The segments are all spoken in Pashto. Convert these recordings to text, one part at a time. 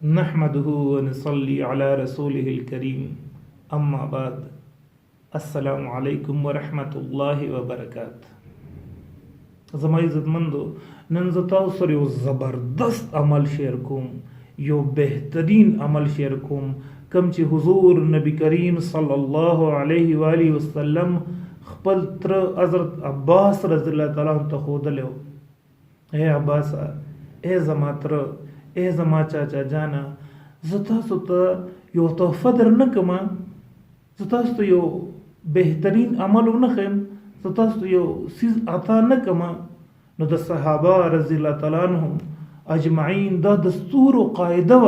نحمده ونصلي على رسوله الكريم اما بعد السلام علیکم ورحمت الله وبرکاته زما عزتمندو نن زه تاسو سره یو زبردست عمل شیر کوم یو بهترین عمل شیر کوم کوم چې حضور نبی کریم صلی الله علیه و آله وسلم خپل تر حضرت عباس رضی الله تعالی عنہ ته خودلو اے عباس اے زما تر اے زما چاچا جانا زه تاسو ته یو تحفه درنه کوم زه تاسو ته یو بهترین عمل ونه خیم زه تاسو ته یو سیز عطا نه کوم نو د صحابه رضی الله تعالی عنهم اجمعین دا دستور او قاعده و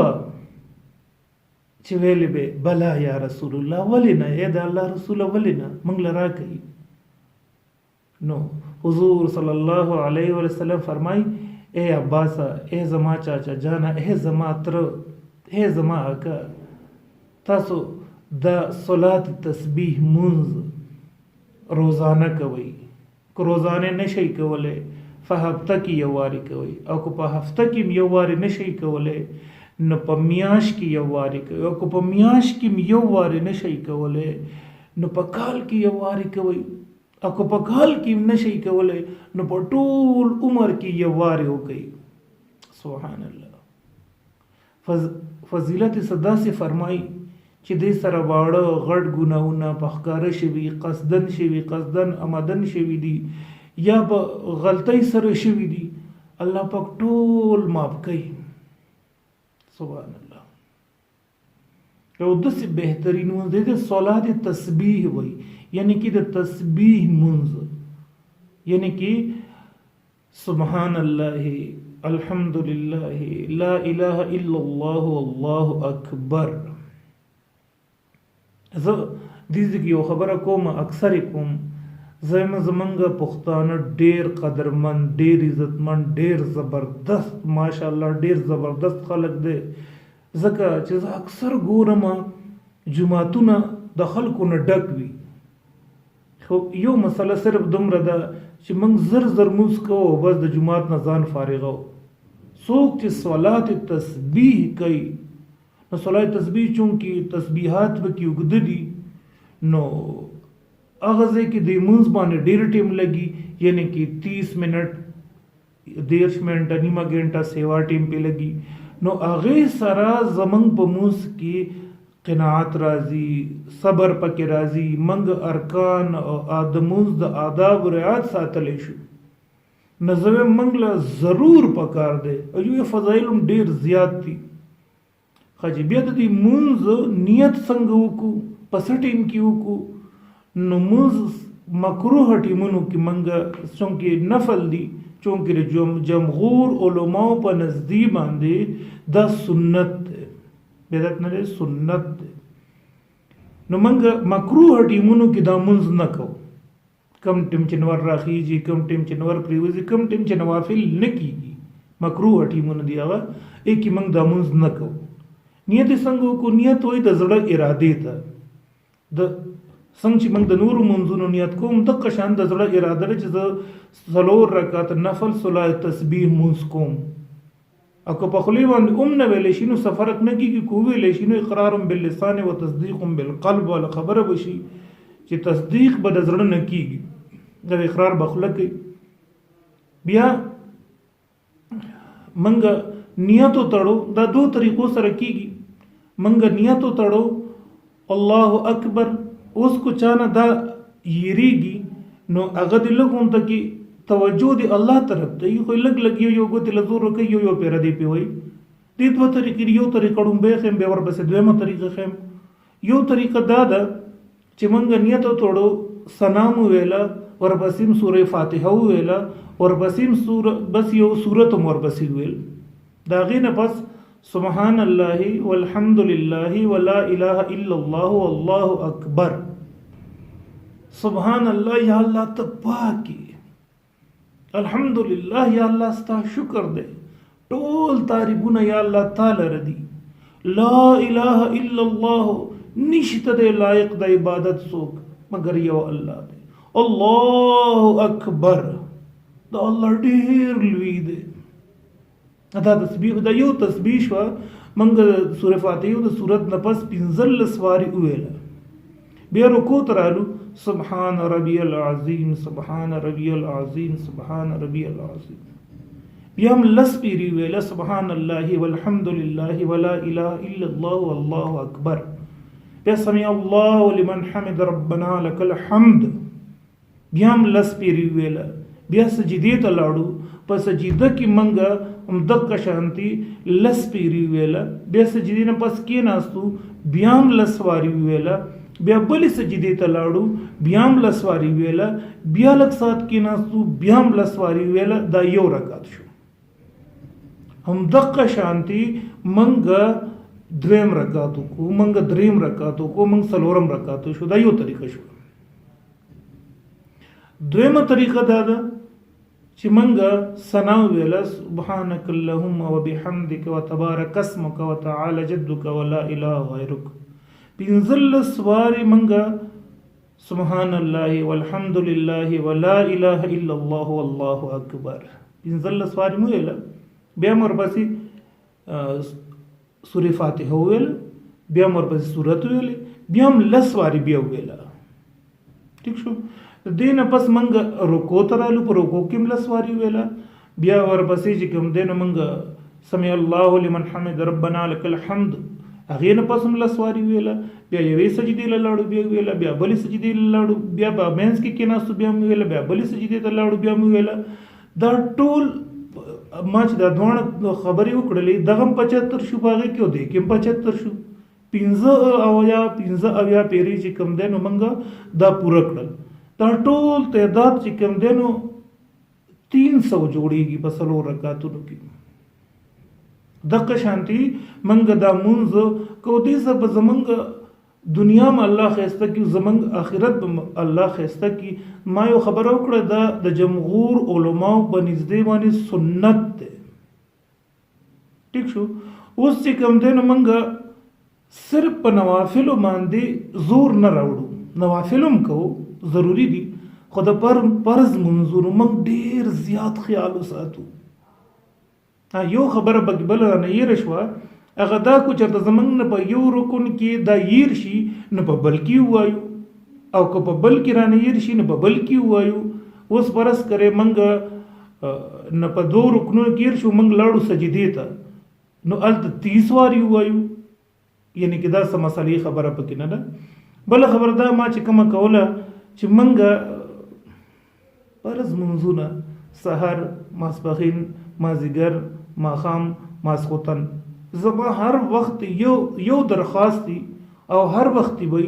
چې ویلې به بلا یا رسول الله ولینا اے د الله رسول ولینا موږ لرا کوي نو حضور صلی الله علیه وسلم فرمای اے عباس اے زما چاچا جانا اے زما تر اے زما اکا تاسو د صلات تسبیح منز روزانه کوي که روزانه نشي کوله فهفته کې یو واری کوي او که په هفته کې یو واری نشي کوله نو په میاش کې یو واری کوي او که په میاش کې یو واری نشي کوله نو په کال کې یو واری کوي او که په کال کې نشي کوله نو په ټول عمر کې یو واری وکي سبحان الله فضیلت صدا سے فرمای چې دې سره واړه غټ ګناونه په ښکاره شوي قصدن شوي قصدن آمدن شوي دي یا په غلطۍ سره شوي دي الله پاک ټول معاف کوي سبحان الله یو داسې بهترین منځ دی د صلات تسبیح وایي یعنی کہ د تسبیح منز یعنی کہ سبحان اللہ الحمد للہ لا الہ الا اللہ واللہ اکبر زه دې کې یو خبره کوم اکثر کوم زما زمنګ پښتانه ډیر قدرمن ډیر عزتمن ډیر زبردست ماشاءالله ډیر زبردست خلک دي ځکه چې زه اکثر ګورم جمعتونه د خلکو نه ډک وي خو یو مسله صرف دومره ده چې موږ زر مونځ کوو بس د جمعات نه ځان فارغو څوک چې صلات تسبیح کوي نو صلات تسبیح چونکې تسبیحات به کې اوږده دي نو هغه ځای کې د مونځ باندې ډېر ټیم لګي یعنی کې 30 منټ 10 منټه نیمه ګنټه سیوا ټیم پې لګي نو هغې سره زمونږ په مونځ کې قناعت راځي صبر پکې راځي منګ ارکان او ادموز د آداب رعایت ساتلی شو نظر منګ له ضرور پکار دی او یو فضایل ډیر زیات دي خو بیا د دې مونځ نیت څنګه وکړو پس ټیم کې وکړو نو مونځ مکروه ټیمونو کې منګ څنګه نفل دي چونکې جمهور علماء په نزدې باندې دا سنت دی بدعت نه سنت دی نو منګ مکروه ټیمونو کې دا مونځ نه کو کم ټیم چې نور راخیږي کم ټیم چې نور پریوزي کم ټیم چې نوافل نه کیږي مکروه ټیمونو دی هغه کې منګ دا مونځ نه کو نیت څنګه کو نیت وای د زړه اراده ته د څنګه چې موږ د نور منځونو نیت کوم د قشان د زړه اراده چې زه څلور رکعات نفل صلات تسبیح مونږ کوم او که په خلی باندې نه ویلې شي نو سفرت نه کیږي کو ویلې شي نو اقرار باللسان و تصدیق بالقلب ولا خبره وشي چې تصدیق به د زړه نه کیږي د اقرار بخله کوي بیا منګ نیتو تړو دا دو طریقو سره کیږي منګ نیتو تړو الله اکبر اوس کو چانه دا یریږي نو هغه د لګون ته کې توجه دی الله طرف ته یو لګ یو ګوت لزور کوي یو پیر دی پیوي دې دوه طریقې یو طریقه ډوم به خیم به ور بس دویمه طریقه خیم یو طریقه دا ده چې مونږ نیت توړو سلام ویلا ور بسیم سوره فاتحه ویلا ور بسیم سوره بس یو سورته مور بسی ویل دا غینه پس سبحان الله والحمد لله ولا اله الا الله والله اکبر سبحان الله یا الله ته پاکي الحمدلله یا الله ستا شکر دے ټول تعریفونه یا الله تعالی ردی لا اله الا الله نشته د لایق د عبادت څوک مگر یو الله دی الله اکبر دا الله ډیر لوی دی دا تسبیح دا یو تسبیح شو منګه سوره فاتحه د سورت نه پس 15 واری ویله بیا رکوع ته رالو سبحان ربی العظیم سبحان ربی العظیم سبحان ربی العظیم بیا هم لس پیری ویله سبحان الله والحمد لله ولا اله الا الله والله اکبر بیا سمع الله لمن حمد ربنا لك الحمد بیا هم لس پیری ویله بیا سجدی ته لاړو په سجده کې منګه هم دغه شانتي لس پیری ویله بیا سجدی نه پس کې ناستو بیا هم لس واری ویله بیا بلې سجدې ته لاړو بیا هم لس واری ویله بیا لږ ساعت کې ناستو بیا هم لس واری ویله دا یو رکعت شو هم دغه شانتي منګه دویم رکعت وکړو منګه دریم رکعت وکړو منګه څلورم رکعت شو دا یو طریقه شو دویمه طریقه دا ده چې منګه ثنا ویله سبحانك اللهم وبحمدك وتبارك اسمك وتعالى جدك ولا اله غيرك 15 واری منګه سبحان الله والحمد لله ولا اله الا الله والله اکبر 15 واری مو ویله بیا ورپسې سوره فاتحه ویل بیا ورپسې سورت ویل بیا هم لس واری بیا ویله ٹھیک شو دینه پس منګه رکوع ته رالو په رکوع کې هم لس واری ویله بیا ورپسې چې کوم دینه منګه سمع الله لمن حمد ربنا لك الحمد هغې نه پس هم لس واری ویله بیا یوې سجدې له لاړو بیا ویله بیا بلې سجدې له لاړو بیا په منځ کې کېناستو بیا مو ویله بیا بلې سجدې ته لاړو بیا مو ویله دا ټول ما چې دا دواړه خبرې وکړلې دغه هم 75 شو په هغې کې او دې کې هم 75 شو 15 اویا پیرې چې کوم دی نو موږ دا پوره کړل دا ټول تعداد چې کوم دی نو 300 جوړېږي په څلور رکعتونو کې دغه شانتي منګه دا مونځ کو دې سبا زمنګ دنیا ما الله خسته کی زمنګ آخرت الله خسته کی ما یو خبر وکړه دا د جمهور علماء په نږدې باندې سنت ده ٹھیک شو اوس چې کوم دین منګه صرف په نوافل باندې زور نه راوړو نوافلم کو ضروری دي خو د فرض منظور منګ ډیر زیات خیال وساتو یو خبره بل نه یې رشوه هغه دا کو چې د زمنګ نه په یو رکن کې دا ییر شي نه په بل کې وایو او که په بل کې را نه ییر شي نه په بل کې وایو اوس فرض کرے منګ نه په دو رکنو کې ییر شو منګ لاړو سجدې ته نو الته 30 واری وایو یعنی کې دا سم مسلې خبره پکې نه ده بل خبر دا ما چې کومه کوله چې منګ فرض منځونه سحر ماسپخین مازیګر ماخام ماسخوتن زما هر وخت یو درخواست دی او هر وخت وي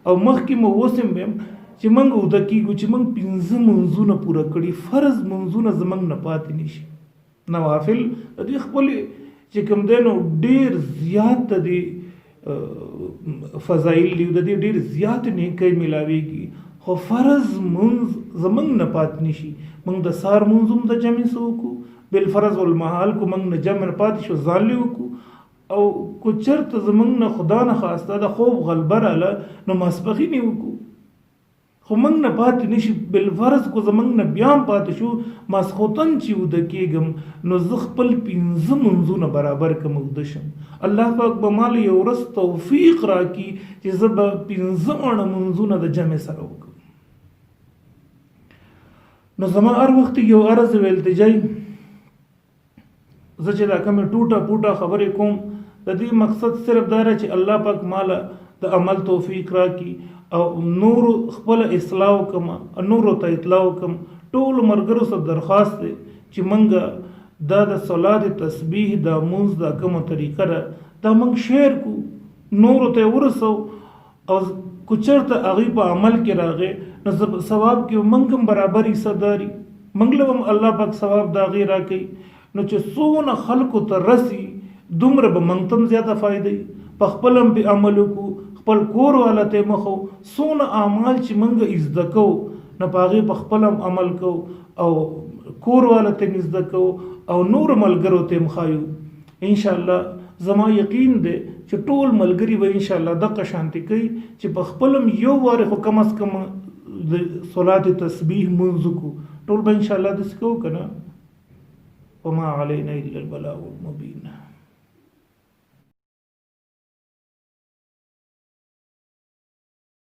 او مخکې مو وسم بیم چې منګ ودا کیږي چې منګ 15 منځونه پوره کړي فرض منځونه زمنګ نه پاتې نشي نوافل د خپل چې کوم دینو ډیر زیات دي فضایل دی د دې ډیر زیات نیکي ملاويږي خو فرض منځ زمنګ نه پاتې نشي منګ د سار منځوم د جمع سوکو بالفرض والمحال کو منګ نه جمع پاتې شو ځالیو کو او کو چرته زمنګ نه خدا نه خواسته د خوب غلبر اله نو مسبخي نه وکړو خو منګ نه پاتې نشي بالفرض کو زمنګ نه بیا پاتې شو مسخوتن چې ود کېږم نو زه خپل 15 منځونه برابر کوم ودشم الله پاک به مال یو ورځ توفیق راکړي چې زه به 15 منځونه د جمع سره وکړم نو زما هر وخت یو عرض ویل تجای زه چې دا کوم ټوټه پوټه خبرې کوم د دې مقصد صرف دا چې الله پاک مال د عمل توفیق راکړي او نور خپل اصلاح وکم نور ته اطلاع وکم ټول مرګرو سره درخواست دی چې منګه دا د صلات تسبیح د مونز د کومه طریقه ده دا منګ شیر کو نور ته ورسو او کوچرته هغه په عمل کې راغې نو ثواب کې منګم برابرۍ صداري منګلم الله پاک ثواب دا غیر راکړي نو چې څونه خلکو ته رسی دومره به منتم زیاته فائدې په خپلم به عمل کو خپل کور والا ته مخو څونه اعمال چې منګه عزت کو نه پاغه په خپلم عمل کو او کور والا ته عزت کو او نور ملګرو ته مخایو ان شاء الله زما یقین دی چې ټول ملګری به ان شاء الله دغه شانتي کوي چې په خپلم یو واره خو کم از کم د صلات تسبیح منځ کو ټول به ان شاء الله د سکو کنه وما علينا الا البلاغ المبين